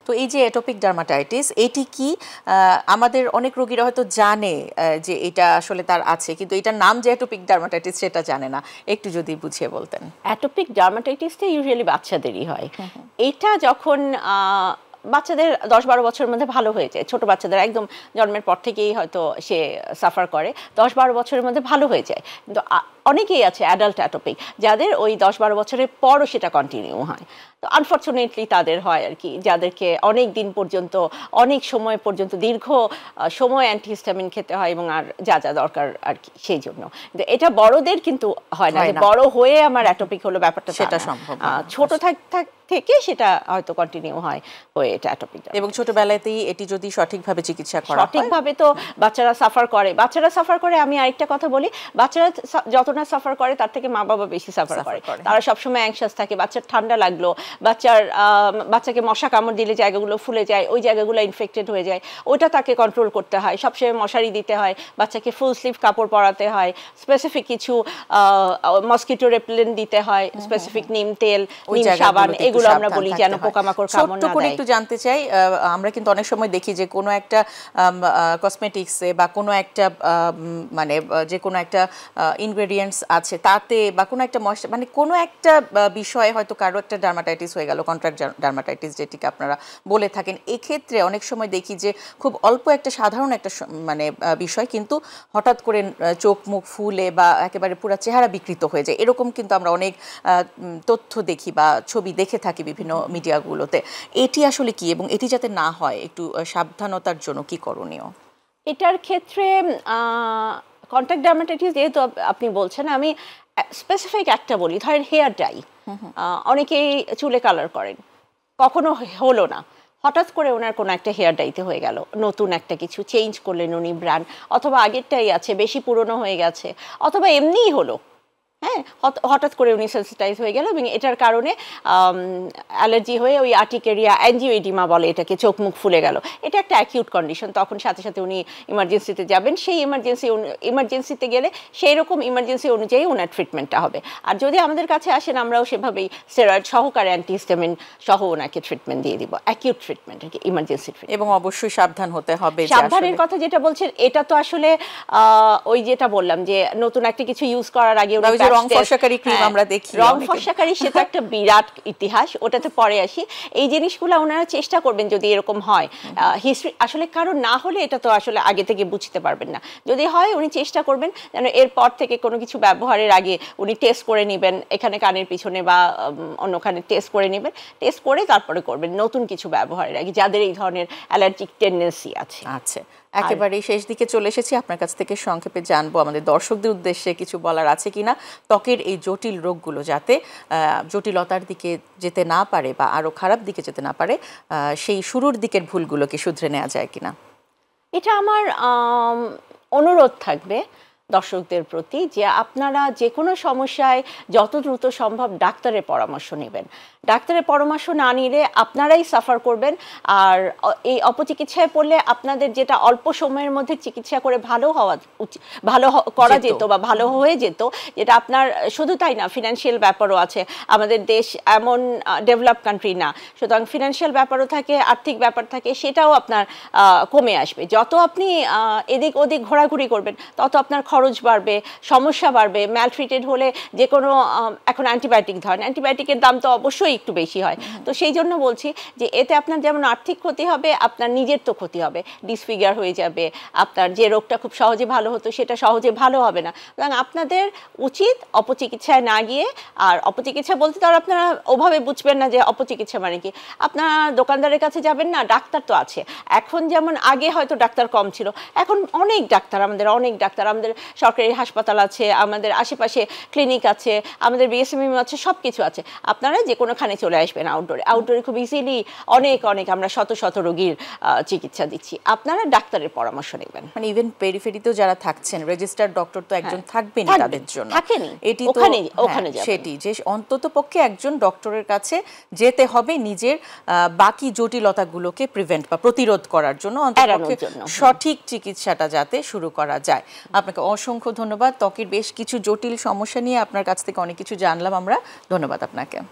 তো এই যে অ্যাটোপিক ডার্মাটাইটিস, এটি কি আমাদের অনেক রোগীরা হয়তো জানে যে এটা আসলে তার আছে, কিন্তু এটার নাম যে অ্যাটোপিক ডার্মাটাইটিস সেটা জানে না, একটু যদি বুঝিয়ে বলতেন। অ্যাটোপিক ডার্মাটাইটিসটা ইউজুয়ালি বাচ্চাদেরই হয়। এটা যখন বাচ্চাদের 10-12 বছরের মধ্যে ভালো হয়ে যায়, ছোট বাচ্চাদের একদম জন্মের পর থেকেই হয়তো সে সাফার করে, 10-12 বছরের মধ্যে ভালো হয়ে যায়। কিন্তু অনেকেই আছে অ্যাডাল্ট অ্যাটোপিক যাদের ওই 10-12 বছরের পরও সেটা কন্টিনিউ হয়। তো আনফর্চুনেটলি তাদের হয় আর কি, যাদেরকে অনেক দিন পর্যন্ত, অনেক সময় পর্যন্ত, দীর্ঘ সময় অ্যান্টিহিস্টামিন খেতে হয় এবং আর যা যা দরকার আর কি, সেই জন্য। কিন্তু এটা বড়দের কিন্তু হয় না, বড় হয়ে আমার অ্যাটোপিক হলো ব্যাপারটা সেটা সম্ভব। ছোট থেকে সেটা হয়তো কন্টিনিউ হয় হয়ে এটা অ্যাটোপিক। এবং ছোটবেলাতেই এটি যদি সঠিকভাবে চিকিৎসা করা হয়, সঠিকভাবে তো বাচ্চারা সাফার করে। আমি আরেকটা কথা বলি, বাচ্চারা যত না সাফার করে তার থেকে মা বাবা বেশি সাফার করে। তারা সবসময় অ্যাংশাস থাকে, বাচ্চার ঠান্ডা লাগলো, বাচ্চাকে মশা কামড় দিলে জায়গাগুলো ফুলে যায়, ওই জায়গাগুলো ইনফেক্টেড হয়ে যায়, ওইটা তাকে কন্ট্রোল করতে হয়, সবসময় মশারি দিতে হয়, বাচ্চাকে ফুল স্লিভ কাপড় পরাতে হয়, স্পেসিফিক কিছু মসকিটো রেপেলেন্ট দিতে হয়, স্পেসিফিক নিম তেল, নিম সাবান, এগুলো আমরা বলি যেন পোকামাকড় কামড় না দেয়। একটু জানতে চাই, আমরা কিন্তু অনেক সময় দেখি যে কোনো একটা কসমেটিক্সে বা কোনো একটা মানে যে কোনো একটা ইনগ্রেডিয়েন্টস আছে তাতে, বা কোনো একটা মানে কোনো একটা বিষয়ে হয়তো কারো একটা ডার্মাটাইটিস হয়ে গেল, কন্ট্রাক্ট ডার্মাটাইটিস যেটিকে আপনারা বলে থাকেন। এক্ষেত্রে অনেক সময় দেখি যে খুব অল্প একটা সাধারণ একটা মানে বিষয়, কিন্তু হঠাৎ করে চোখ মুখ ফুলে বা একেবারে পুরো চেহারা বিকৃত হয়ে যায়, এরকম কিন্তু আমরা অনেক তথ্য দেখি বা ছবি দেখে থাকি বিভিন্ন মিডিয়াগুলোতে। এটি আসলে কি, এবং এটি যাতে না হয় একটু সাবধানতার জন্য কি করণীয়? এটার ক্ষেত্রে কন্ট্যাক্ট ডার্মাটাইটিস যেহেতু আপনি বলছেন, আমি স্পেসিফিক একটা বলি, ধরেন হেয়ার ডাই, অনেকেই চুলে কালার করেন, কখনো হলো না, হঠাৎ করে ওনার কোনো একটা হেয়ার ডাইতে হয়ে গেল, নতুন একটা কিছু চেঞ্জ করলেন উনি ব্র্যান্ড, অথবা আগেরটাই আছে বেশি পুরনো হয়ে গেছে, অথবা এমনিই হলো, হ্যাঁ, হঠাৎ করে উনি সেন্সিটাইজ হয়ে গেল এবং এটার কারণে অ্যালার্জি হয়ে ওই আর্টিকেরিয়া অ্যাঞ্জিওএডিমা বলে এটাকে, চোখ মুখ ফুলে গেল, এটা একটা অ্যাকিউট কন্ডিশন, তখন সাথে সাথে উনি ইমার্জেন্সিতে যাবেন, সেই ইমার্জেন্সিতে গেলে সেই রকম ইমার্জেন্সি অনুযায়ী ওনার ট্রিটমেন্টটা হবে। আর যদি আমাদের কাছে আসেন, আমরাও সেভাবেই স্টেরয়েড সহকারে অ্যান্টিহিস্টামিন সহ ওনাকে ট্রিটমেন্ট দিয়ে দিব, অ্যাকিউট ট্রিটমেন্ট আর কি, ইমার্জেন্সি ট্রিটমেন্ট। এবং অবশ্যই সাবধান হতে হবে। সাবধানের কথা যেটা বলছেন, এটা তো আসলে ওই যেটা বললাম যে নতুন একটা কিছু ইউজ করার আগে রং ফর্সাকারী ক্রিম আমরা দেখি, রং ফর্সাকারী, সেটা একটা বিরাট ইতিহাস, ওটাতে পরে আসি। এই জিনিসগুলো ওনারা চেষ্টা করবেন যদি এরকম হয়, হিস্ট্রি আসলে কারো না হলে এটা তো আসলে আগে থেকে বুঝতে পারবেন না, যদি হয় উনি চেষ্টা করবেন যেন এরপর থেকে কোনো কিছু ব্যবহারের আগে উনি টেস্ট করে নেবেন, এখানে কানের পিছনে বা অন্যখানে টেস্ট করে নেবেন, টেস্ট করে তারপরে করবেন নতুন কিছু ব্যবহারের আগে, যাদের এই ধরনের অ্যালার্জিক টেন্ডেন্সি আছে। আচ্ছা, একেবারেই শেষ দিকে চলে এসেছি, আপনার কাছ থেকে সংক্ষেপে জানবো আমাদের দর্শকদের উদ্দেশ্যে কিছু বলার আছে কিনা, ত্বকের এই জটিল রোগগুলো যাতে জটিলতার দিকে যেতে না পারে বা আরো খারাপ দিকে যেতে না পারে, সেই শুরুর দিকের ভুলগুলোকে শুধরে নেওয়া যায় কিনা। এটা আমার অনুরোধ থাকবে দর্শকদের প্রতি যে আপনারা যে কোনো সমস্যায় যত দ্রুত সম্ভব ডাক্তারের পরামর্শ নেবেন। ডাক্তারের পরামর্শ না নিলে আপনারাই সাফার করবেন, আর এই অপচিকিৎসায় পড়লে আপনাদের যেটা অল্প সময়ের মধ্যে চিকিৎসা করে ভালো করা যেত বা ভালো হয়ে যেত, যেটা আপনার শুধু তাই না, ফিনান্সিয়াল ব্যাপারও আছে, আমাদের দেশ এমন ডেভেলপ কান্ট্রি না, সুতরাং ফিনান্সিয়াল ব্যাপারও থাকে, আর্থিক ব্যাপার থাকে, সেটাও আপনার কমে আসবে। যত আপনি এদিক ওদিক ঘোরাঘুরি করবেন তত আপনার খরচ বাড়বে, সমস্যা বাড়বে, ম্যালট্রিটেড হলে যে কোনো, এখন অ্যান্টিবায়োটিক ধরেন, অ্যান্টিবায়োটিকের দাম তো অবশ্যই একটু বেশি হয়, তো সেই জন্য বলছি যে এতে আপনার যেমন আর্থিক ক্ষতি হবে, আপনার নিজের তো ক্ষতি হবে, ডিসফিগার হয়ে যাবে, আপনার যে রোগটা খুব সহজে ভালো হতো সেটা সহজে ভালো হবে না। সুতরাং আপনাদের উচিত অপচিকিৎসায় না গিয়ে, আর অপচিকিৎসা বলতে তো আর আপনারা ওভাবে বুঝবেন না যে অপচিকিৎসা মানে কি, আপনারা দোকানদারের কাছে যাবেন না, ডাক্তার তো আছে, এখন যেমন আগে হয়তো ডাক্তার কম ছিল, এখন অনেক ডাক্তার, আমাদের সরকারি হাসপাতাল আছে, আমাদের আশেপাশে ক্লিনিক আছে, আমাদের বিএসএমএম আছে, সব কিছু আছে, আপনারা যে কোনোখানে চলে আসবেন। আউটডোরে খুব ইজিলি অনেক আমরা শত শত রোগীর চিকিৎসা দিচ্ছি, আপনারা ডাক্তারের পরামর্শ নেবেন। মানে ইভেন পেরিফেরিতেও যারা থাকছেন, রেজিস্টার্ড ডক্টর তো একজন থাকবেনই তাদের জন্য, এটি তো ওখানে সেটি যে অন্তত পক্ষে একজন ডক্টরের কাছে যেতে হবে নিজের বাকি জটিলতাগুলোকে প্রিভেন্ট বা প্রতিরোধ করার জন্য, অন্তত সঠিক চিকিৎসাটা যাতে শুরু করা যায়। আপনাকে অসংখ্য ধন্যবাদ। ত্বকের বেশ কিছু জটিল সমস্যা নিয়ে আপনার কাছ থেকে অনেক কিছু জানলাম আমরা, ধন্যবাদ আপনাকে।